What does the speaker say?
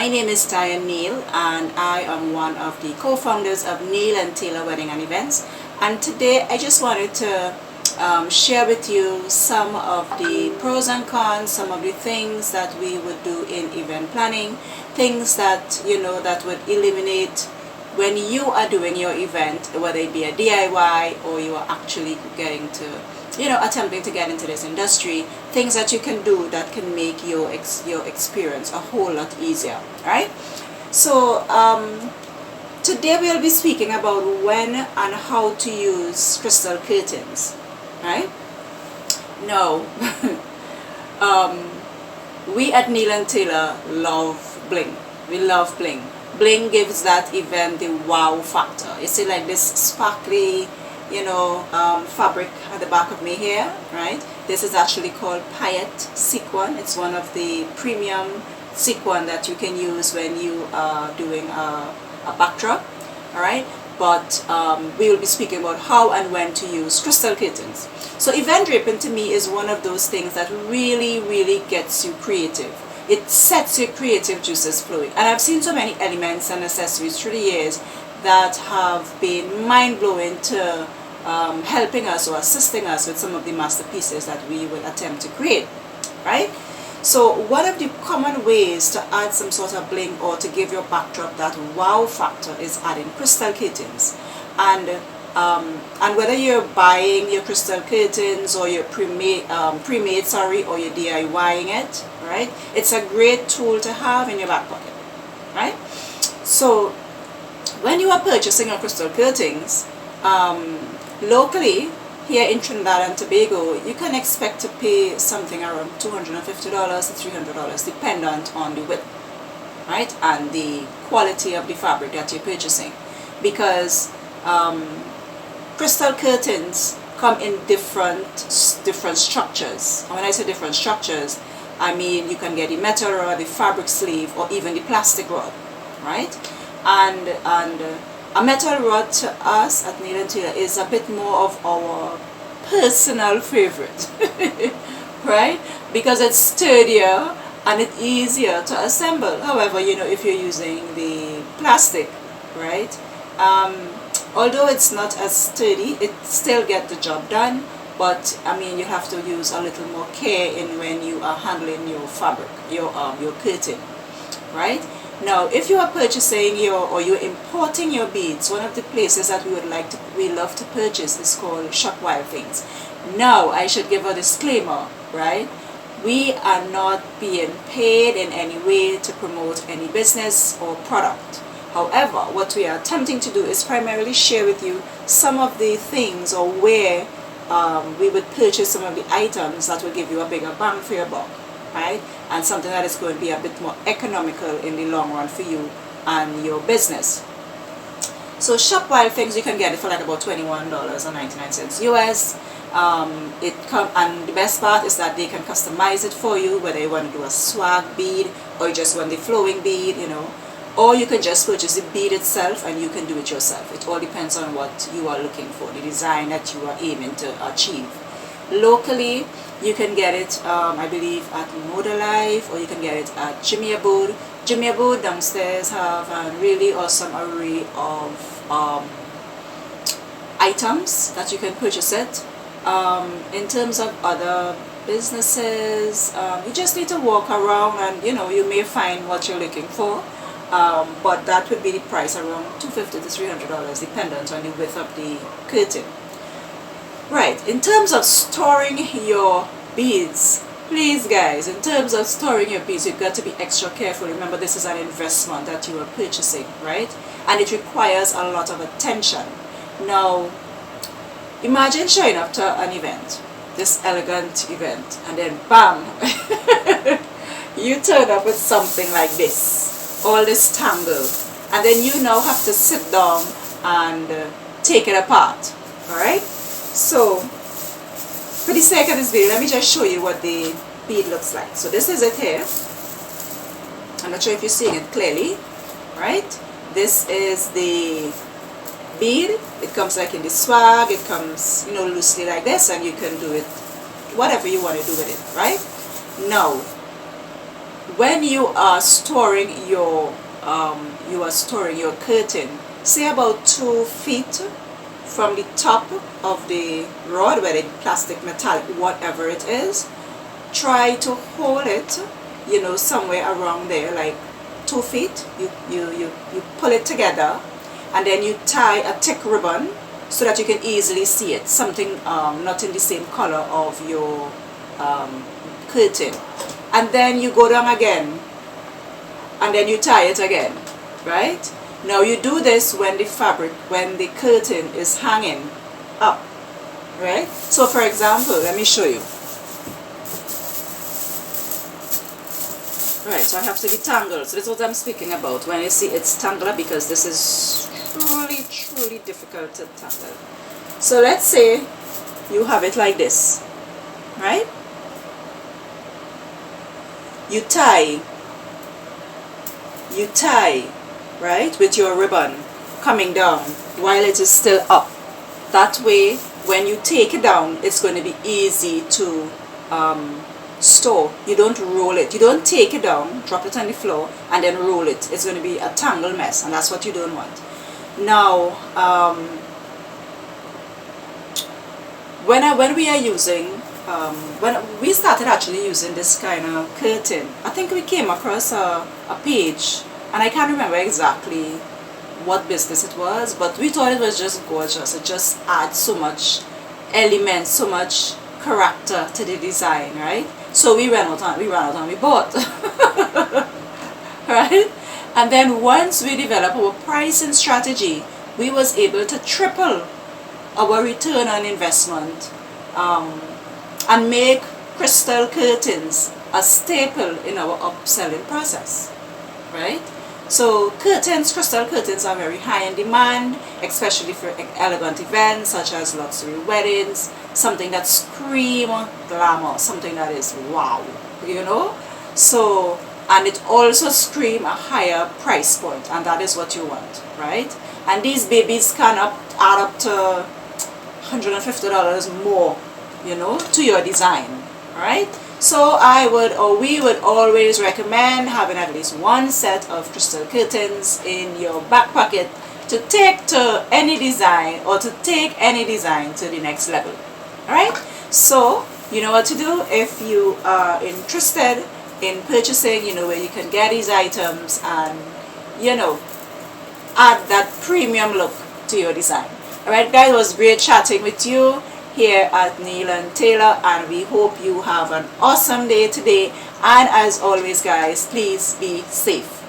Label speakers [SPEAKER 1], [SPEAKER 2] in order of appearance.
[SPEAKER 1] My name is Diane Neal, and I am one of the co-founders of Neal and Taylor Wedding and Events. And today I just wanted to share with you some of the pros and cons, some of the things that we would do in event planning, things that that would eliminate when you are doing your event, whether it be a DIY or you are actually getting to attempting to get into this industry, things that you can do that can make your experience a whole lot easier, right? So today we'll be speaking about when and how to use crystal curtains, right? Now, we at Neal and Taylor love bling. We love bling. Bling gives that event the wow factor. You see, like this sparkly fabric at the back of me here, right? This is actually called Payette sequin. It's one of the premium sequin that you can use when you are doing a backdrop, all right? But we will be speaking about how and when to use crystal curtains. So event draping to me is one of those things that really gets you creative. It sets your creative juices flowing. And I've seen so many elements and accessories through the years that have been mind-blowing to helping us or assisting us with some of the masterpieces that we will attempt to create, right? So one of the common ways to add some sort of bling or to give your backdrop that wow factor is adding crystal curtains. And whether you're buying your crystal curtains or you're pre-made, or you're DIYing it, right? It's a great tool to have in your back pocket, right? So when you are purchasing your crystal curtains, locally, here in Trinidad and Tobago, you can expect to pay something around $250 to $300, dependent on the width, right, and the quality of the fabric that you're purchasing. Because crystal curtains come in different structures. And when I say different structures, I mean you can get the metal rod, the fabric sleeve, or even the plastic rod, right? And a metal rod to us at Neal and Taylor is a bit more of our personal favorite, right? Because it's sturdier and it's easier to assemble. However, if you're using the plastic, right? Although it's not as sturdy, it still gets the job done. But I mean, you have to use a little more care in when you are handling your fabric, your curtain, right? Now, if you are purchasing or you're importing your beads, one of the places that we love to purchase is called Shop Wild Things. Now, I should give a disclaimer, right? We are not being paid in any way to promote any business or product. However, what we are attempting to do is primarily share with you some of the things or where we would purchase some of the items that will give you a bigger bang for your buck, right? And something that is going to be a bit more economical in the long run for you and your business. So Shop Wild Things, you can get it for like about $21.99 US. And the best part is that they can customize it for you, whether you want to do a swag bead or you just want the flowing bead, or you can just purchase the bead itself and you can do it yourself. It all depends on what you are looking for, the design that you are aiming to achieve. Locally, you can get it, I believe, at Moda Life, or you can get it at Jimmy Abode. Jimmy Abode downstairs have a really awesome array of items that you can purchase it. In terms of other businesses, you just need to walk around and you may find what you're looking for. But that would be the price, around $250 to $300, dependent on the width of the curtain. Right, in terms of storing your beads, please guys, in terms of storing your beads, you've got to be extra careful. Remember, this is an investment that you are purchasing, right? And it requires a lot of attention. Now, imagine showing up to an event, this elegant event, and then bam, you turn up with something like this, all this tangle, and then you now have to sit down and take it apart, all right? So, for the sake of this video, let me just show you what the bead looks like. So this is it here. I'm not sure if you're seeing it clearly, right? This is the bead. It comes like in the swag. It comes, loosely like this, and you can do it whatever you want to do with it, right? Now, when you are storing your curtain, say about 2 feet from the top of the rod, whether it's plastic, metallic, whatever it is, try to hold it, you know, somewhere around there, like 2 feet. You pull it together, and then you tie a thick ribbon so that you can easily see it, something not in the same color of your curtain. And then you go down again, and then you tie it again, right? Now you do this when the curtain is hanging up, right? So for example, let me show you. Right, so I have to detangle. So this is what I'm speaking about when you see it's tangled, because this is truly difficult to tangle. So let's say you have it like this, right? You tie, right, with your ribbon coming down while it is still up. That way, when you take it down, it's going to be easy to store. You don't roll it. You don't take it down, drop it on the floor, and then roll it. It's going to be a tangled mess, and that's what you don't want. Now, when we are using, when we started actually using this kind of curtain, I think we came across a page, and I can't remember exactly what business it was, but we thought it was just gorgeous. It just adds so much element, so much character to the design, right? So we ran out and we bought. Right? And then once we developed our pricing strategy, we was able to triple our return on investment, and make crystal curtains a staple in our upselling process, right? So crystal curtains are very high in demand, especially for elegant events such as luxury weddings, something that screams glamour, something that is wow, you know. So, and it also screams a higher price point, and that is what you want, right? And these babies can add up to $150 more, you know, to your design, right? So we would always recommend having at least one set of crystal curtains in your back pocket to take to any design, or to take any design to the next level. Alright, so you know what to do. If you are interested in purchasing, you know where you can get these items and, you know, add that premium look to your design. Alright guys, it was great chatting with you here at Neil and Taylor, and we hope you have an awesome day today. And as always guys, please be safe.